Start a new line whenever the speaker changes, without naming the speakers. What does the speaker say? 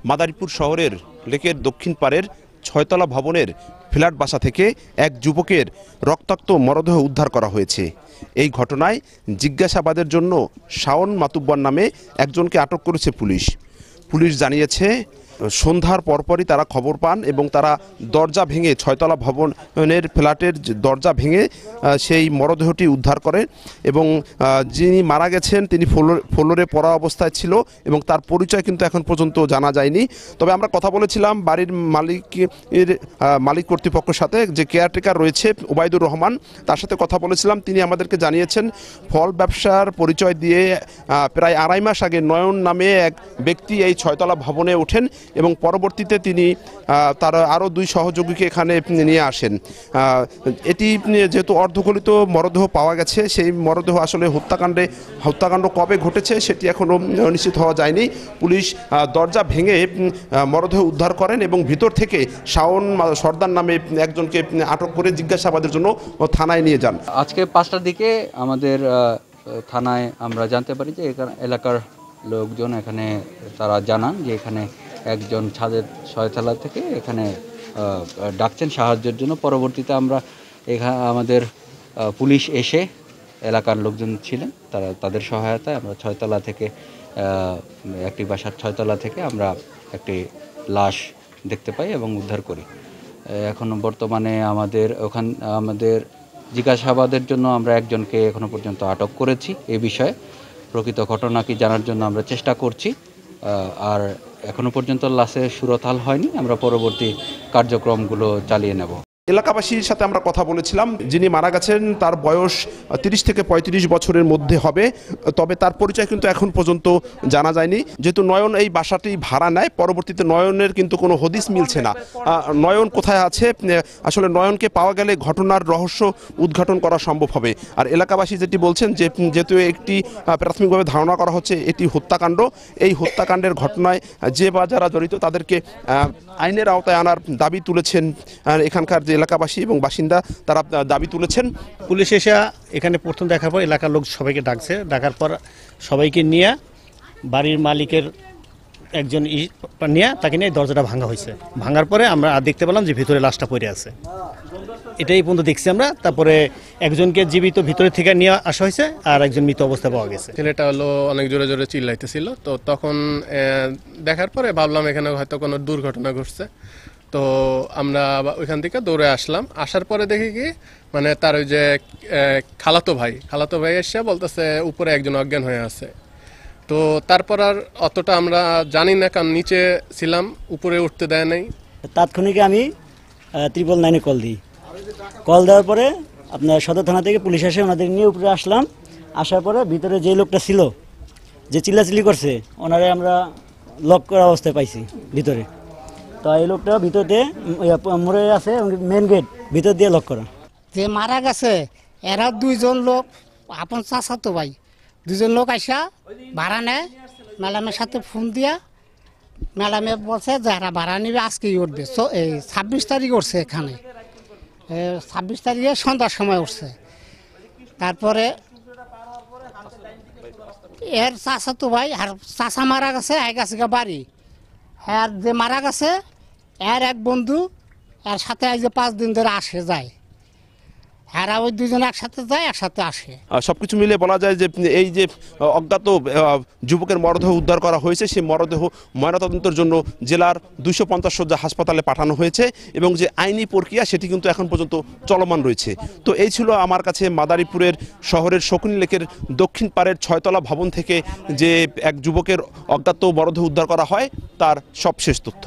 মাদারীপুর শহরের লেকের দক্ষিণ পাড়ের ৬তলা ভবনের ফ্ল্যাট বাসা থেকে এক যুবকের রক্তাক্ত মরদেহ উদ্ধার করা হয়েছে। এই ঘটনায় জিজ্ঞাসাবাদের জন্য শাওন মাতুব্বর নামে একজনকে আটক করেছে পুলিশ। পুলিশ জানিয়েছে সন্ধ্যার পরপরই তারা খবর পান এবং তারা দরজা ভেঙে ৬তলা ভবনের ফ্ল্যাটের দরজা ভেঙে সেই মরদেহটি উদ্ধার করে এবং যিনি মারা গেছেন তিনি ফ্লোরে পড়া অবস্থায় ছিল এবং তার পরিচয় কিন্তু এখন পর্যন্ত জানা যায়নি। তবে আমরা কথা বলেছিলাম বাড়ির মালিক কর্তৃপক্ষের সাথে, যে কেয়ারটেকার রয়েছে ওবায়দুর রহমান, তার সাথে কথা বলেছিলাম। তিনি আমাদেরকে জানিয়েছেন ফল ব্যবসার পরিচয় দিয়ে প্রায় ২.৫ মাস আগে নয়ন নামে এক ব্যক্তি এই ৬তলা ভবনে ওঠেন এবং পরবর্তীতে তিনি তার আরও ২ সহযোগীকে এখানে নিয়ে আসেন। এটি যেহেতু অর্ধগলিত মরদেহ পাওয়া গেছে, সেই মরদেহ আসলে হত্যাকাণ্ড কবে ঘটেছে সেটি এখনও নিশ্চিত হওয়া যায়নি। পুলিশ দরজা ভেঙে মরদেহ উদ্ধার করেন এবং ভিতর থেকে শাওন সর্দার নামে একজনকে আটক করে জিজ্ঞাসাবাদের জন্য থানায় নিয়ে যান।
আজকে ৫টার দিকে আমাদের থানায় আমরা জানতে পারি যে এলাকার লোকজন এখানে তারা জানান যে এখানে একজন ছাদের ৬তলা থেকে এখানে ডাকছেন সাহায্যের জন্য। পরবর্তীতে আমরা আমাদের পুলিশ এসে, এলাকার লোকজন ছিলেন, তাদের সহায়তায় আমরা ৬তলা থেকে একটি বাসার ৬তলা থেকে আমরা একটি লাশ দেখতে পাই এবং উদ্ধার করি। এখনও বর্তমানে আমাদের জিজ্ঞাসাবাদের জন্য আমরা একজনকে এখনো পর্যন্ত আটক করেছি। এই বিষয়ে প্রকৃত ঘটনা কি জানার জন্য আমরা চেষ্টা করছি। আর এখনো পর্যন্ত লাশে সুরতাল হয়নি, আমরা পরবর্তী কার্যক্রমগুলো চালিয়ে নেব।
এলাকাবাসীর সাথে আমরা কথা বলেছিলাম। যিনি মারা গেছেন তার বয়স ৩০ থেকে ৩৫ বছরের মধ্যে হবে, তবে তার পরিচয় কিন্তু এখন পর্যন্ত জানা যায়নি। যেহেতু নয়ন এই বাসাটি ভাড়া নেয়, পরবর্তীতে নয়নের কিন্তু কোনো হদিস মিলছে না। নয়ন কোথায় আছে, আসলে নয়নকে পাওয়া গেলে ঘটনার রহস্য উদ্ঘাটন করা সম্ভব হবে। আর এলাকাবাসী যেটি বলছেন যে যেহেতু একটি প্রাথমিকভাবে ধারণা করা হচ্ছে এটি হত্যাকাণ্ড, এই হত্যাকাণ্ডের ঘটনায় যে বা যারা জড়িত তাদেরকে আইনের আওতায় আনার দাবি তুলেছেন এখানকার যে এলাকাবাসী এবং বাসিন্দা, তারা দাবি তুলেছেন।
পুলিশ এসে এখানে প্রথম দেখার পর এলাকার লোক সবাইকে ডাকছে, ডাকার পর সবাইকে নিয়ে বাড়ির মালিকের একজন নিয়ে তাকে নিয়ে দরজাটা ভাঙা হয়েছে। ভাঙার পরে আমরা দেখতে পেলাম যে ভিতরে লাশটা পড়ে আছে, এটাই পর্যন্ত দেখছি আমরা। তারপরে একজনকে জীবিত ভিতরে থেকে নিয়ে আসা হয়েছে আর একজন মৃত অবস্থা পাওয়া গেছে।
ছেলেটা হলো অনেক জোরে জোরে চিল্লাইতেছিল, তো তখন দেখার পরে ভাবলাম এখানে হয়তো কোনো দুর্ঘটনা ঘটছে। তো আমরা ওইখান থেকে দৌড়ে আসলাম। আসার পরে দেখি কি মানে তার ওই যে খালাতো ভাই এসে বলতেছে উপরে একজন অজ্ঞান হয়ে আছে। তো তারপর আর অতটা আমরা জানি না, কারণ নিচে ছিলাম, উপরে উঠতে দেয় নাই।
তাৎক্ষণিক আমি 999-এ কল দেওয়ার পরে আপনার সদর থানা থেকে পুলিশ আসে, ওনাদের নিয়ে উপরে আসলাম। আসার পরে ভিতরে যে লোকটা ছিল যে চিল্লাচিল্লি করছে ওনারে আমরা লক করা অবস্থায় পাইছি ভিতরে। তো এই লোকটা ভিতর দিয়ে মরে আছে, মেন গেট ভিতর দিয়ে লক করা।
যে মারা গেছে এরা 2জন লোক, আপন চাচাতো ভাই 2জন লোক আইসা ভাড়া নেয়। ম্যাডামের সাথে ফোন দিয়া ম্যাডামে বলছে যারা ভাড়া নিবে আজকেই উঠবে। 26 তারিখ উঠছে, এখানে 26 তারিখে সন্ধ্যার সময় উঠছে। তারপরে এর চাচাতো ভাই আর চাচা মারা গেছে, এক গেছে বাড়ি। আর যে মারা গেছে এর এক বন্ধু, এর সাথে আজ 5 দিন ধরে আসে যায়। এরা ওই 2জন একসাথে যায়, একসাথে আসে।
সবকিছু মিলে বলা যায় যে এই যে অজ্ঞাত যুবকের মরদেহ উদ্ধার করা হয়েছে, সেই মরদেহ ময়নাতদন্তের জন্য জেলার 250 শয্যা হাসপাতালে পাঠানো হয়েছে এবং যে আইনি প্রক্রিয়া সেটি কিন্তু এখন পর্যন্ত চলমান রয়েছে। তো এই ছিল আমার কাছে মাদারীপুরের শহরের শকুনি লেকের দক্ষিণ পাড়ের 6তলা ভবন থেকে যে এক যুবকের অজ্ঞাত মরদেহ উদ্ধার করা হয় তার সবশেষ তথ্য।